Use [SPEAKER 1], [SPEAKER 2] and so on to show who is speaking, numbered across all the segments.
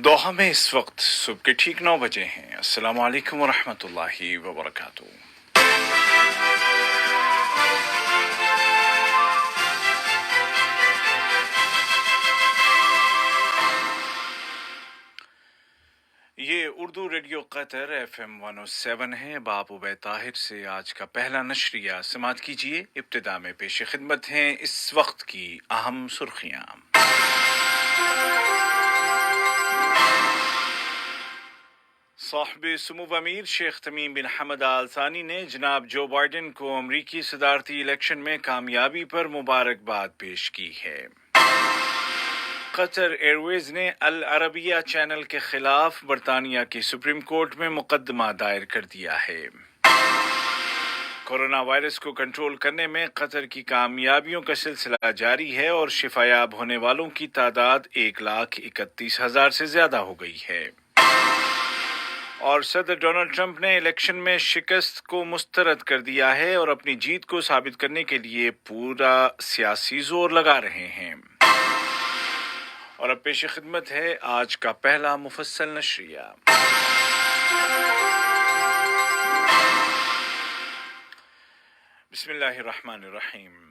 [SPEAKER 1] दोहा में इस वक्त सुबह के ठीक 9 बजे हैं। अस्सलाम वालेकुम वरहमतुल्लाहि वबरकातुहू। ये उर्दू रेडियो कतर FM 107 है। बाप उबैद ताहिर से आज का पहला नशरिया समाअत कीजिए। इब्तिदा में पेश खिदमत हैं इस वक्त की अहम सुर्खियाँ। साहिब सुमू अमीर शेख तमीम बिन हमद आल सानी ने जनाब जो बाइडेन को अमरीकी सदारती इलेक्शन में कामयाबी पर मुबारकबाद पेश की है। कतर एयरवेज ने अल अरबिया चैनल के खिलाफ बरतानिया की सुप्रीम कोर्ट में मुकदमा दायर कर दिया है। कोरोना वायरस को कंट्रोल करने में कतर की कामयाबियों का सिलसिला जारी है और शिफायाब होने वालों की तादाद 1,31,000 से ज्यादा हो गई है। और सदर डोनाल्ड ट्रंप ने इलेक्शन में शिकस्त को मुस्तरद कर दिया है और अपनी जीत को साबित करने के लिए पूरा सियासी जोर लगा रहे हैं। और अब पेश खिदमत है आज का पहला मुफस्सल नशरिया। बिस्मिल्लाहिर्रहमानिर्रहीम।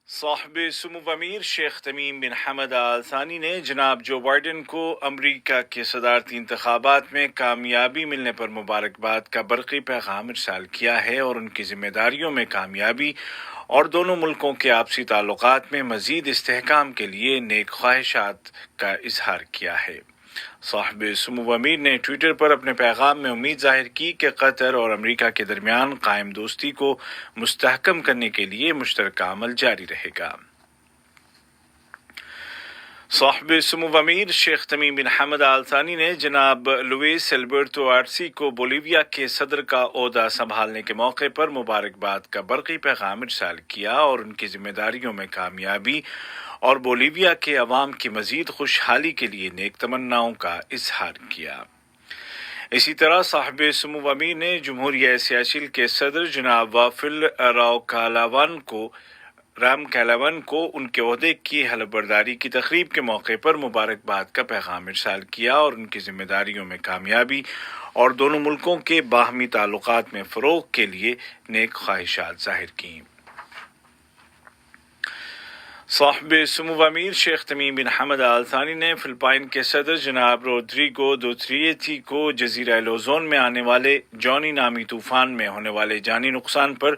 [SPEAKER 1] साहिब सुमू अमीर शेख तमीम बिन हमद आल सानी ने जनाब जो बाइडेन को अमरीका के सदारती इंतखाबात में कामयाबी मिलने पर मुबारकबाद का बरक़ी पैगाम इरसाल किया है और उनकी जिम्मेदारियों में कामयाबी और दोनों मुल्कों के आपसी ताल्लुकात में मज़ीद इस्तेहकाम के लिए नेक ख्वाहिशात का इजहार किया है। साहिब सुमू अमीर ने ट्विटर पर अपने पैगाम में उम्मीद जाहिर की कि कतर और अमरीका के दरमियान कायम दोस्ती को मुस्तहकम करने के लिए मुश्तरका अमल जारी रहेगा। साहिब सुमू अमीर शेख तमीम बिन हमद आल सानी ने जनाब लुइस एल्बर्टो आर्सी को बोलीविया के सदर का ओहदा संभालने के मौके पर मुबारकबाद का बरक़ी पैगाम इरसाल किया और उनकी जिम्मेदारियों में कामयाबी और बोलीविया के अवाम की मजीद खुशहाली के लिए नेक तमन्नाओं का इजहार किया। इसी तरह साहिब सुमू अमीर ने जमहूरिया सियाचिल के सदर जनाब वाफिल राम कैलावन को उनके ओहदे की हलफबर्दारी की तकरीब के मौके पर मुबारकबाद का पैगाम इरसाल किया और उनकी जिम्मेदारियों में कामयाबी और दोनों मुल्कों के बाहमी ताल्लुकात में फ़रोग़ के लिए नेक ख्वाहिशात जाहिर की। साहिब सुमू अमीर शेख तमीम बिन हमद आल सानी ने फिलिपाइन के सदर जनाब रोड्रिगो दुतरिएती को जजीरा लोज़ोन में आने वाले जॉनी नामी तूफ़ान में होने वाले जानी नुकसान पर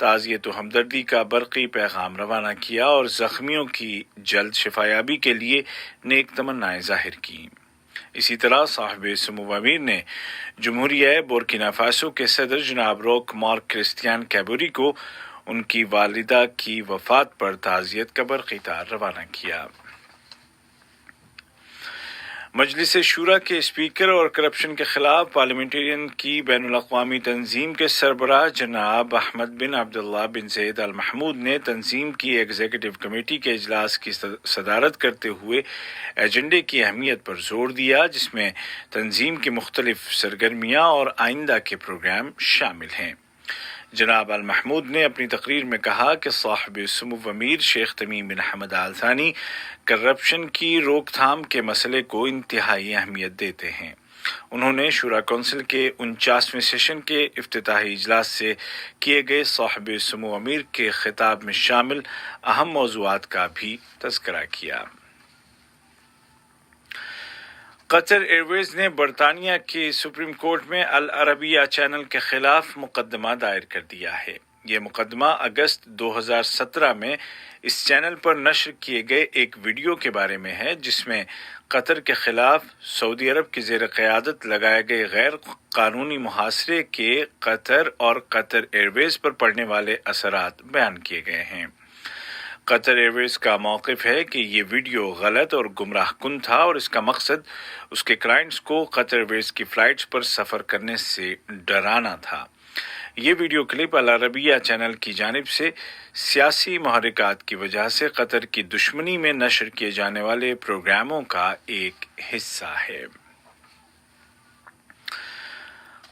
[SPEAKER 1] ताज़ियत व हमदर्दी का बरक़ी पैगाम रवाना किया और ज़ख्मियों की जल्द शिफायाबी के लिए नेक तमन्नाएं जाहिर की। इसी तरह साहिब सुमू अमीर ने जमहूरिया बुर्किना फासो के सदर जनाब रोक मार्क क्रिस्टियान कैबोरी को उनकी वालिदा की वफात पर ताज़ियत का बरक़ी तार रवाना किया। मजलिस शूरा के स्पीकर और करप्शन के खिलाफ पार्लियामेंटेरियन की बैनुल अक़वामी तंजीम के सरबराह जनाब अहमद बिन अब्दुल्लाह बिन ज़ैद अल महमूद ने तंजीम की एग्जीक्यूटिव कमेटी के इजलास की सदारत करते हुए एजेंडे की अहमियत पर जोर दिया, जिसमें तंजीम की मुख्तलिफ सरगर्मियाँ और आइंदा के प्रोग्राम शामिल हैं। जनाब अल महमूद ने अपनी तकरीर में कहा कि साहिब सुमू अमीर शेख तमीम बिन हमद आल सानी करप्शन की रोकथाम के मसले को इंतहाई अहमियत देते हैं। उन्होंने शूरा कौंसिल के 49वें सेशन के इफ्तिताही इजलास से किए गए साहिब सुमू अमीर के खिताब में शामिल अहम मौज़ूआत का भी तज़किरा किया। कतर एयरवेज ने बरतानिया की सुप्रीम कोर्ट में अल अरबिया चैनल के खिलाफ मुकदमा दायर कर दिया है। ये मुकदमा अगस्त 2017 में इस चैनल पर नश्र किए गए एक वीडियो के बारे में है, जिसमें कतर के खिलाफ सऊदी अरब की ज़ेर क़यादत लगाए गए गैर कानूनी मुहासरे के कतर और कतर एयरवेज पर पड़ने वाले असरात बयान किए गए हैं। कतर एयरवेज का मौक़िफ़ है कि ये वीडियो गलत और गुमराह कुन था और इसका मकसद उसके क्लाइंट्स को कतर एयरवेज की फ़्लाइट्स पर सफ़र करने से डराना था। ये वीडियो क्लिप अल अरबिया चैनल की जानिब से सियासी महरिकात की वजह से कतर की दुश्मनी में नशर किए जाने वाले प्रोग्रामों का एक हिस्सा है।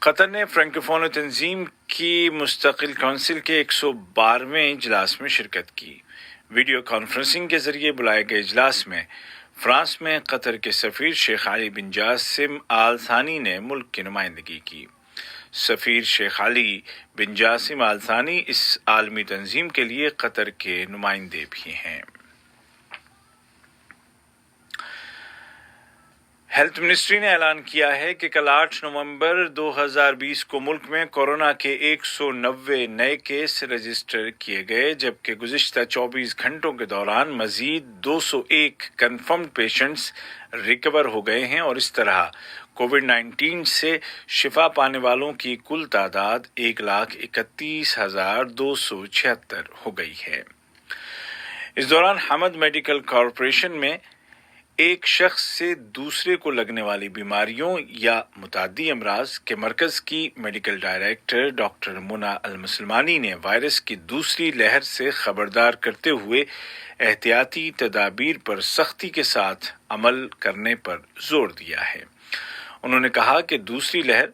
[SPEAKER 1] कतर ने फ्रैंकोफोन तंजीम की मुस्तकिल कौंसिल के 112वें इजलास में शिरकत की। वीडियो कॉन्फ्रेंसिंग के जरिए बुलाए गए इजलास में فرانس میں قطر کے سفیر شیخ علی بن جاسم آل ثانی نے ملک کی نمائندگی کی۔ سفیر شیخ علی بن جاسم آل ثانی اس عالمی تنظیم کے لیے قطر کے نمائندے بھی ہیں۔ ہیلتھ منسٹری نے اعلان کیا ہے کہ کل 8 نومبر 2020 کو ملک میں کورونا کے 190 نئے کیس رجسٹر کیے گئے، جبکہ گزشتہ 24 گھنٹوں کے دوران مزید 201 کنفرمڈ پیشنٹس ریکور ہو گئے ہیں، اور اس طرح کووڈ 19 سے شفا پانے والوں کی کل تعداد 1,31,276 ہو گئی ہے۔ اس دوران حمد میڈیکل کارپوریشن میں ایک شخص سے دوسرے کو لگنے والی بیماریوں یا متعدی امراض کے مرکز کی میڈیکل ڈائریکٹر ڈاکٹر منى المسلمانی نے وائرس کی دوسری لہر سے خبردار کرتے ہوئے احتیاطی تدابیر پر سختی کے ساتھ عمل کرنے پر زور دیا ہے۔ انہوں نے کہا کہ دوسری لہر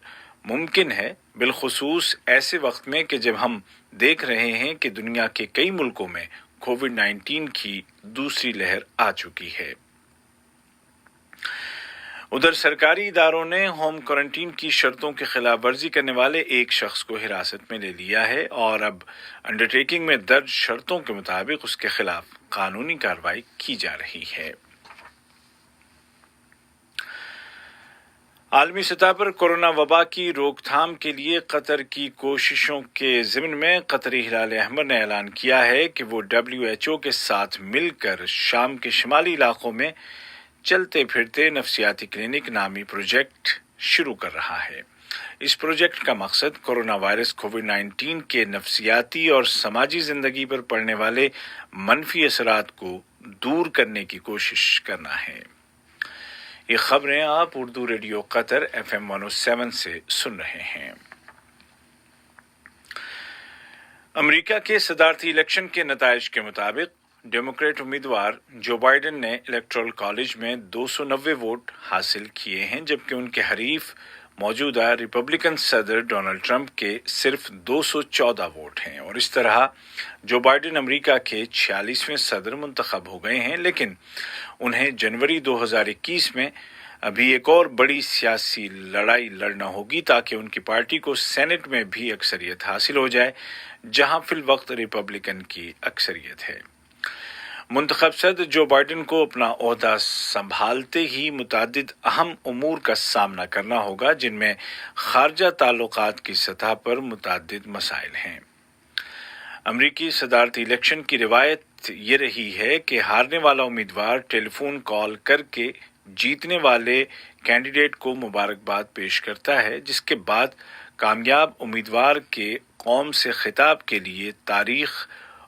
[SPEAKER 1] ممکن ہے، بالخصوص ایسے وقت میں کہ جب ہم دیکھ رہے ہیں کہ دنیا کے کئی ملکوں میں کووڈ 19 کی دوسری لہر آ چکی ہے۔ ادھر سرکاری اداروں نے ہوم کوارنٹین کی شرطوں کی خلاف ورزی کرنے والے ایک شخص کو حراست میں لے لیا ہے، اور اب انڈرٹیکنگ میں درج شرطوں کے مطابق اس کے خلاف قانونی کارروائی کی جا رہی ہے۔ عالمی سطح پر کورونا وبا کی روک تھام کے لیے قطر کی کوششوں کے ضمن میں قطری ہلال احمر نے اعلان کیا ہے کہ وہ WHO کے ساتھ مل کر شام کے شمالی علاقوں میں چلتے پھرتے نفسیاتی کلینک نامی پروجیکٹ شروع کر رہا ہے۔ اس پروجیکٹ کا مقصد کورونا وائرس کووڈ 19 کے نفسیاتی اور سماجی زندگی پر پڑنے والے منفی اثرات کو دور کرنے کی کوشش کرنا ہے۔ یہ خبریں آپ اردو ریڈیو قطر FM 107 سے سن رہے ہیں۔ امریکہ کے صدارتی الیکشن کے نتائج کے مطابق ڈیموکریٹ امیدوار جو بائیڈن نے الیکٹورل کالج میں 290 ووٹ حاصل کیے ہیں، جبکہ ان کے حریف موجودہ ریپبلکن صدر ڈونلڈ ٹرمپ کے صرف 214 ووٹ ہیں، اور اس طرح جو بائیڈن امریکہ کے 46ویں صدر منتخب ہو گئے ہیں، لیکن انہیں جنوری 2021 میں ابھی ایک اور بڑی سیاسی لڑائی لڑنا ہوگی تاکہ ان کی پارٹی کو سینٹ میں بھی اکثریت حاصل ہو جائے، جہاں فی الوقت ریپبلکن کی اکثریت ہے۔ منتخب صدر جو بائیڈن کو اپنا عہدہ سنبھالتے ہی متعدد اہم امور کا سامنا کرنا ہوگا، جن میں خارجہ تعلقات کی سطح پر متعدد مسائل ہیں۔ امریکی صدارتی الیکشن کی روایت یہ رہی ہے کہ ہارنے والا امیدوار ٹیلی فون کال کر کے جیتنے والے کینڈیڈیٹ کو مبارکباد پیش کرتا ہے، جس کے بعد کامیاب امیدوار کے قوم سے خطاب کے لیے تاریخ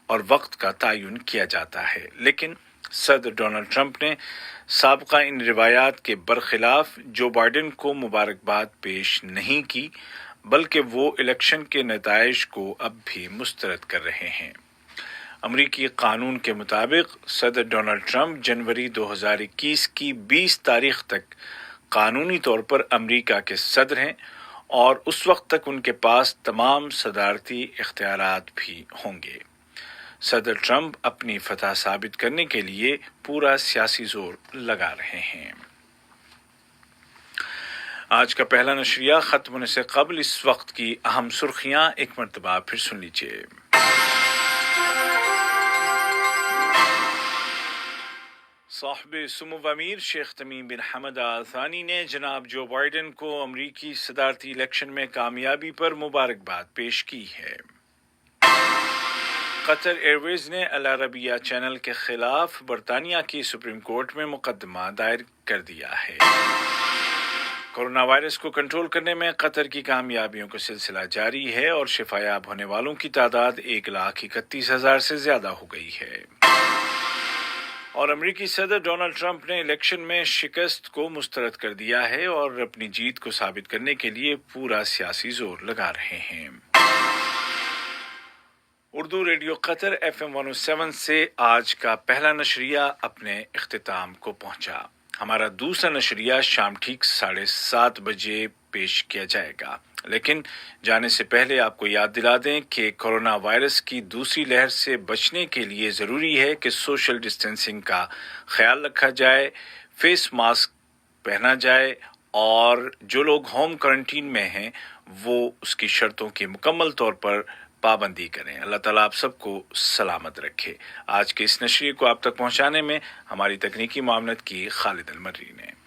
[SPEAKER 1] اور وقت کا تعین کیا جاتا ہے، لیکن صدر ڈونلڈ ٹرمپ نے سابقہ ان روایات کے برخلاف جو بائیڈن کو مبارکباد پیش نہیں کی، بلکہ وہ الیکشن کے نتائج کو اب بھی مسترد کر رہے ہیں۔ امریکی قانون کے مطابق صدر ڈونلڈ ٹرمپ جنوری 2021 کی 20 تاریخ تک قانونی طور پر امریکہ کے صدر ہیں، اور اس وقت تک ان کے پاس تمام صدارتی اختیارات بھی ہوں گے۔ صدر ٹرمپ اپنی فتح ثابت کرنے کے لیے پورا سیاسی زور لگا رہے ہیں۔ آج کا پہلا نشریہ ختم ہونے سے قبل اس وقت کی اہم سرخیاں ایک مرتبہ پھر سن لیجیے۔ صاحب سمو امیر شیخ تمیم بن حمد آل ثانی نے جناب جو بائیڈن کو امریکی صدارتی الیکشن میں کامیابی پر مبارکباد پیش کی ہے۔ قطر ایئر ویز نے العربیہ چینل کے خلاف برطانیہ کی سپریم کورٹ میں مقدمہ دائر کر دیا ہے۔ کورونا وائرس کو کنٹرول کرنے میں قطر کی کامیابیوں کا سلسلہ جاری ہے، اور شفا یاب ہونے والوں کی تعداد 1,31,000 سے زیادہ ہو گئی ہے۔ اور امریکی صدر ڈونلڈ ٹرمپ نے الیکشن میں شکست کو مسترد کر دیا ہے اور اپنی جیت کو ثابت کرنے کے لیے پورا سیاسی زور لگا رہے ہیں۔ اردو ریڈیو قطر FM 107 سے آج کا پہلا نشریہ اپنے اختتام کو پہنچا۔ ہمارا دوسرا نشریہ شام ٹھیک 7:30 بجے پیش کیا جائے گا۔ لیکن جانے سے پہلے آپ کو یاد دلا دیں کہ کورونا وائرس کی دوسری لہر سے بچنے کے لیے ضروری ہے کہ سوشل ڈسٹینسنگ کا خیال رکھا جائے، فیس ماسک پہنا جائے اور جو لوگ ہوم کوارنٹین میں ہیں وہ اس کی شرطوں کی مکمل طور پر پابندی کریں۔ اللہ تعالیٰ آپ سب کو سلامت رکھے۔ آج کے اس نشریے کو آپ تک پہنچانے میں ہماری تکنیکی معاونت کی خالد المری نے۔